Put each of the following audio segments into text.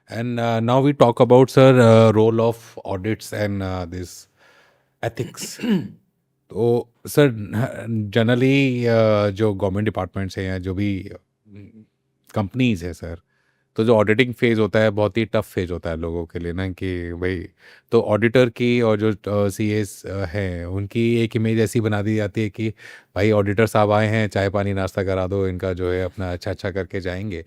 And now we talk about, sir, role of audits and this ethics. तो sir generally जो government departments हैं या जो भी कंपनीज है सर, तो जो ऑडिटिंग फेज होता है बहुत ही टफ फेज होता है लोगों के लिए ना, कि भाई तो ऑडिटर की और जो सी एस हैं उनकी एक इमेज ऐसी बना दी जाती है कि भाई ऑडिटर साहब आए हैं, चाय पानी नाश्ता करा दो इनका, जो है अपना अच्छा अच्छा करके जाएंगे।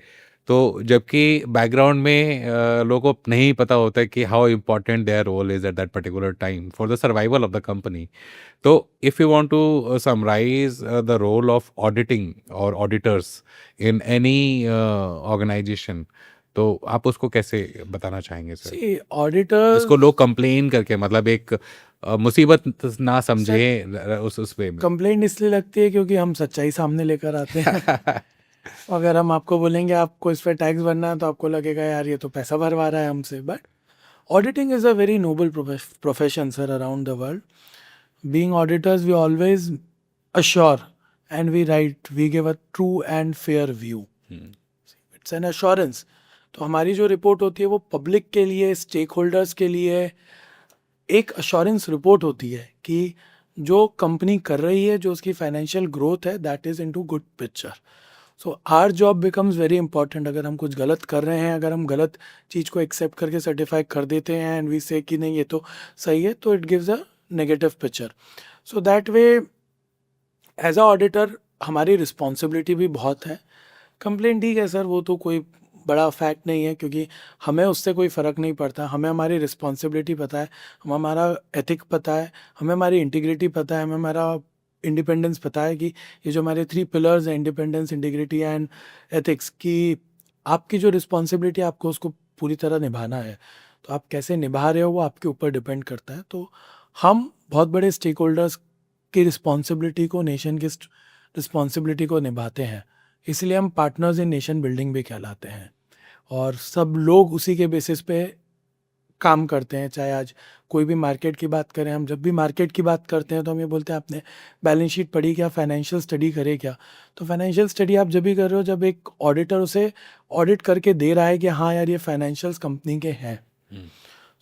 तो जबकि बैकग्राउंड में लोगों को नहीं पता होता है कि how important their role is at that particular time for the survival of the company. तो if you want to summarise the role of auditing और ऑडिटर्स इन एनी ऑर्गेनाइजेशन, तो आप उसको कैसे बताना चाहेंगे सर, सी जिसको ऑडिटर्स लोग कंप्लेन करके मतलब एक मुसीबत ना समझे सर, उस वे में। कंप्लेंट इसलिए लगती है क्योंकि हम सच्चाई सामने लेकर आते हैं। अगर हम आपको बोलेंगे आपको इस पे टैक्स भरना है तो आपको लगेगा यार ये तो पैसा भरवा रहा है हमसे, but auditing is a very noble profession sir around the world. Being auditors, we always assure and we write, we give a true and fair view. It's an assurance. तो हमारी जो रिपोर्ट होती है वो पब्लिक के लिए, stake holders के लिए एक अश्योरेंस रिपोर्ट होती है कि जो कंपनी कर रही है, जो उसकी फाइनेंशियल ग्रोथ है, that is into good picture. So our job becomes very important. अगर हम कुछ गलत कर रहे हैं, अगर हम गलत चीज़ को एक्सेप्ट करके सर्टिफाई कर देते हैं एंड वी से कि नहीं ये तो सही है, तो it gives a negative picture. So that way as a auditor हमारी रिस्पॉन्सिबिलिटी भी बहुत है. कंप्लेंट ठीक है सर, वो तो कोई बड़ा फैक्ट नहीं है क्योंकि हमें उससे कोई फ़र्क नहीं पड़ता. हमें हमारी रिस्पॉन्सिबिलिटी पता है, हमें हमारा एथिक पता है, हमें हमारी इंटीग्रिटी पता है, हमें हमारा इंडिपेंडेंस पता है कि ये जो हमारे 3 पिलर्स हैं, इंडिपेंडेंस, इंटीग्रिटी एंड एथिक्स, की आपकी जो रिस्पॉन्सिबिलिटी है आपको उसको पूरी तरह निभाना है. तो आप कैसे निभा रहे हो वो आपके ऊपर डिपेंड करता है. तो हम बहुत बड़े स्टेक होल्डर्स की रिस्पॉन्सिबिलिटी को, नेशन की रिस्पॉन्सिबिलिटी को निभाते हैं. इसलिए हम पार्टनर्स इन नेशन बिल्डिंग भी कहलाते हैं और सब लोग उसी के बेसिस पे काम करते हैं. चाहे आज कोई भी मार्केट की बात करें, हम जब भी मार्केट की बात करते हैं तो हम ये बोलते हैं आपने बैलेंस शीट पढ़ी क्या, फाइनेंशियल स्टडी करे क्या. तो फाइनेंशियल स्टडी आप जब भी कर रहे हो जब एक ऑडिटर उसे ऑडिट करके दे रहा है कि हाँ यार ये फाइनेंशियल्स कंपनी के हैं.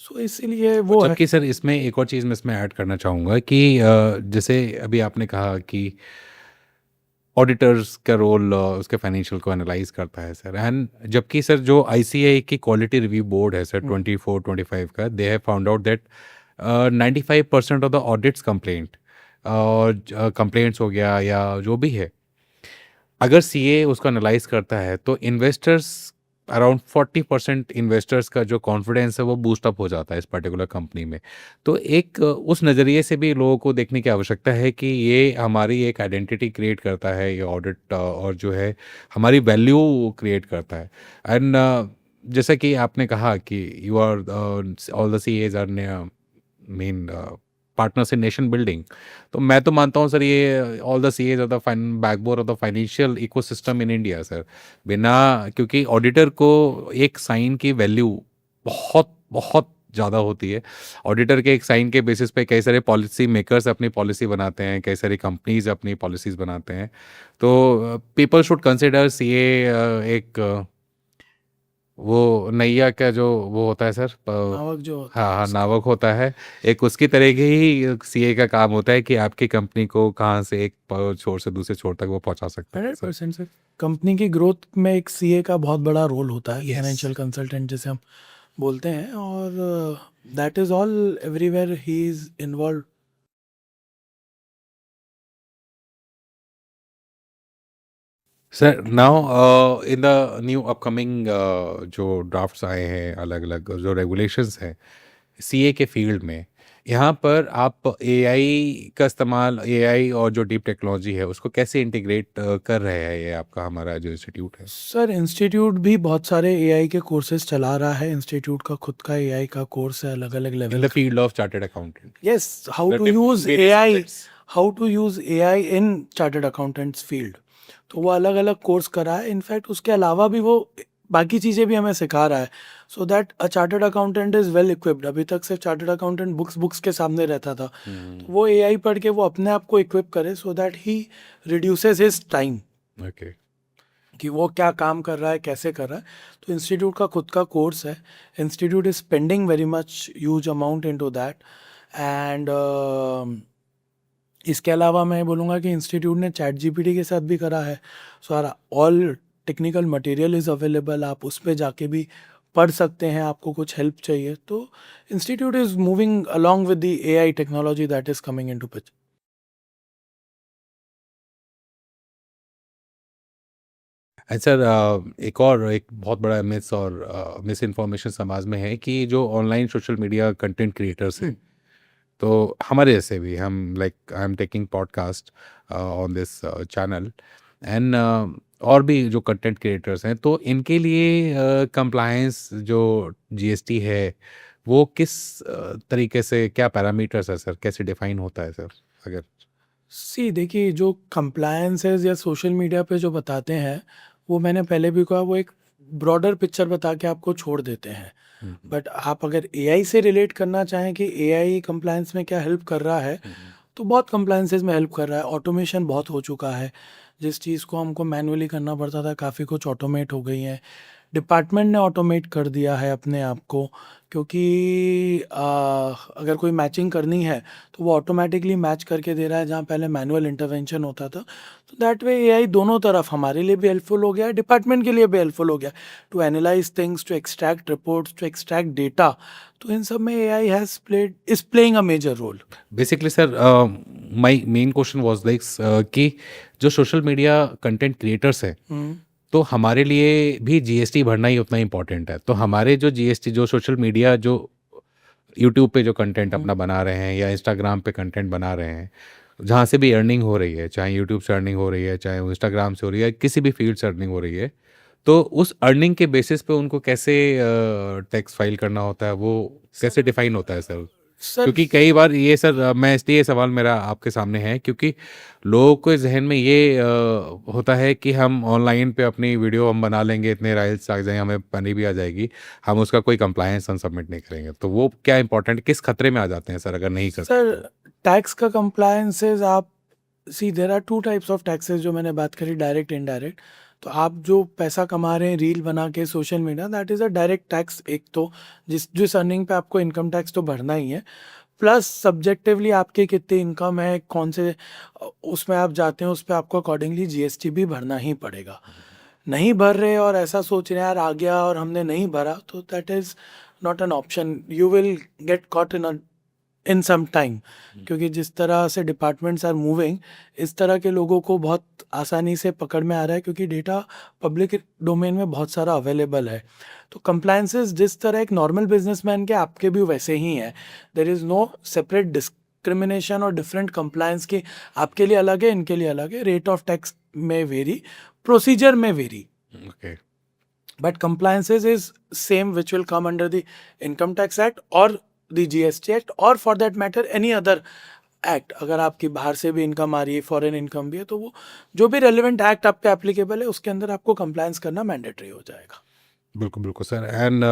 सो इसीलिए और वो है. जबकि सर इसमें एक और चीज़ मैं इसमें ऐड करना चाहूँगा कि जैसे अभी आपने कहा कि ऑडिटर्स का रोल उसके फाइनेंशियल को एनालाइज करता है सर, एंड जबकि सर जो आईसीएआई की क्वालिटी रिव्यू बोर्ड है सर 24-25 का, they have found out that 95% of the audits complaint और कंप्लेंट्स हो गया या जो भी है, अगर सीए उसको एनालाइज करता है तो इन्वेस्टर्स अराउंड 40% इन्वेस्टर्स का जो कॉन्फिडेंस है वो बूस्ट अप हो जाता है इस पर्टिकुलर कंपनी में. तो एक उस नज़रिए से भी लोगों को देखने की आवश्यकता है कि ये हमारी एक आइडेंटिटी क्रिएट करता है ये ऑडिट, और जो है हमारी वैल्यू क्रिएट करता है. एंड जैसा कि आपने कहा कि you are all the CAs are main partners in nation building. तो मैं तो मानता हूँ सर ये all the CAs of the backbone of the financial ecosystem in India sir. बिना, क्योंकि ऑडिटर को एक साइन की वैल्यू बहुत बहुत ज़्यादा होती है. ऑडिटर के एक साइन के बेसिस पे कई सारे पॉलिसी मेकर्स अपनी पॉलिसी बनाते हैं, कई सारी कंपनीज अपनी पॉलिसीज बनाते हैं. तो पीपल शुड कंसिडर सीए एक वो नैया का जो वो होता है सर, नावक जो होता हाँ है हाँ उसका. नावक होता है. एक उसकी तरह की ही सीए का काम होता है कि आपकी कंपनी को कहाँ से एक छोर से दूसरे छोर तक वो पहुंचा सकता है सर. 100% सर. कंपनी की ग्रोथ में एक सीए का बहुत बड़ा रोल होता है, यस. फाइनेंशियल कंसल्टेंट जिसे हम बोलते हैं. और that is all everywhere he is involve. Sir now in the new upcoming जो ड्राफ्ट्स आए हैं, अलग अलग जो रेगुलेशंस हैं सीए के फील्ड में, यहाँ पर आप एआई का इस्तेमाल, एआई और जो डीप टेक्नोलॉजी है उसको कैसे इंटीग्रेट कर रहे हैं ये आपका हमारा जो इंस्टीट्यूट है. सर इंस्टीट्यूट भी बहुत सारे एआई के कोर्सेज चला रहा है. इंस्टीट्यूट का खुद का एआई का कोर्स है अलग अलग इन लेवल द का. Field of chartered accountant. Yes, how to use AI, how to use AI in chartered accountants field. तो वो अलग अलग कोर्स करा है. इनफैक्ट उसके अलावा भी वो बाकी चीज़ें भी हमें सिखा रहा है. So that a chartered accountant is well equipped. अभी तक सिर्फ चार्टर्ड अकाउंटेंट बुक्स के सामने रहता था. तो वो एआई पढ़ के वो अपने आप को इक्विप करे so that he reduces his time. Okay. कि वो क्या काम कर रहा है, कैसे कर रहा है। तो इंस्टीट्यूट का खुद का कोर्स है, institute is spending very much huge amount into that. And इसके अलावा मैं बोलूँगा कि इंस्टीट्यूट ने चैट जीपीटी के साथ भी करा है। सारा all technical material is available, आप उस पे जाके भी पढ़ सकते हैं, आपको कुछ हेल्प चाहिए तो institute is moving along with the AI technology that is coming into picture. And sir एक बहुत बड़ा मिस और मिस इन्फॉर्मेशन समाज में है कि जो online social media content creators हैं, तो हमारे जैसे भी हम like I am taking podcast on this channel and और भी जो कंटेंट क्रिएटर्स हैं, तो इनके लिए कंप्लायंस जो जीएसटी है वो किस तरीके से, क्या पैरामीटर्स है सर, कैसे डिफाइन होता है सर? अगर सी देखिए, जो कंप्लायंसेस या सोशल मीडिया पे जो बताते हैं, वो मैंने पहले भी कहा, वो एक ब्रॉडर पिक्चर बता के आपको छोड़ देते हैं। बट आप अगर एआई से रिलेट करना चाहें कि एआई कंप्लायंस में क्या हेल्प कर रहा है, तो बहुत कंप्लायंसेस में हेल्प कर रहा है। ऑटोमेशन बहुत हो चुका है, जिस चीज़ को हमको मैनुअली करना पड़ता था, काफ़ी कुछ ऑटोमेट हो गई है। डिपार्टमेंट ने ऑटोमेट कर दिया है अपने आप को, क्योंकि अगर कोई मैचिंग करनी है तो वो ऑटोमेटिकली मैच करके दे रहा है, जहाँ पहले मैनुअल इंटरवेंशन होता था। तो दैट वे एआई दोनों तरफ हमारे लिए भी हेल्पफुल हो गया है, डिपार्टमेंट के लिए भी हेल्पफुल हो गया, to analyse things, to extract reports, to extract data. तो इन सब में AI has played is playing a major role. Basically sir my main question was like कि जो सोशल मीडिया कंटेंट क्रिएटर्स हैं, तो हमारे लिए भी जीएसटी भरना ही उतना इम्पोर्टेंट है। तो हमारे जो जीएसटी, जो सोशल मीडिया, जो यूट्यूब पे जो कंटेंट अपना बना रहे हैं या इंस्टाग्राम पे कंटेंट बना रहे हैं, जहाँ से भी अर्निंग हो रही है, चाहे यूट्यूब से अर्निंग हो रही है, चाहे वो इंस्टाग्राम से हो रही है, किसी भी फील्ड से अर्निंग हो रही है, तो उस अर्निंग के बेसिस पे उनको कैसे टैक्स फाइल करना होता है, वो कैसे डिफाइन होता है सर? सर क्योंकि कई बार ये सर मैं इसलिए ये सवाल मेरा आपके सामने है क्योंकि लोगों के जहन में ये होता है कि हम ऑनलाइन पे अपनी वीडियो हम बना लेंगे, इतने राइल्स आ जाएंगे, हमें मनी भी आ जाएगी, हम उसका कोई कंप्लायंस हम सबमिट नहीं करेंगे, तो वो क्या इंपॉर्टेंट, किस खतरे में आ जाते हैं सर अगर नहीं करते सर तो? टैक्स का कंप्लायंसेस, आप see there are two types of taxes, जो मैंने बात करी डायरेक्ट इनडायरेक्ट। तो आप जो पैसा कमा रहे हैं रील बना के social media, that is a direct tax. एक तो जिस जिस अर्निंग पे आपको इनकम टैक्स तो भरना ही है, प्लस सब्जेक्टिवली आपकी कितनी इनकम है, कौन से उसमें आप जाते हैं, उस पर आपको अकॉर्डिंगली जीएसटी भी भरना ही पड़ेगा। नहीं भर रहे और ऐसा सोच रहे हैं यार आ गया और हमने नहीं भरा, तो that is not an option, you will get caught in some time. क्योंकि जिस तरह से डिपार्टमेंट्स आर मूविंग, इस तरह के लोगों को बहुत आसानी से पकड़ में आ रहा है, क्योंकि डेटा पब्लिक डोमेन में बहुत सारा अवेलेबल है। तो कंप्लायंसेस जिस तरह एक नॉर्मल बिजनेसमैन के, आपके भी वैसे ही हैं। There is no separate discrimination और डिफरेंट कंप्लायंस की, आपके लिए अलग है, इनके लिए अलग है। रेट ऑफ टैक्स में वेरी, प्रोसीजर में vary, okay, but compliances is same, which will come under the income tax act or the GST act, or for that matter any other act. अगर आपकी बाहर से भी इनकम आ रही है, फॉरेन इनकम भी है, तो वो जो भी रेलिवेंट एक्ट आप पे एप्लीकेबल है, उसके अंदर आपको कंप्लायंस करना मैंडेटरी हो जाएगा। बिल्कुल बिल्कुल सर। एंड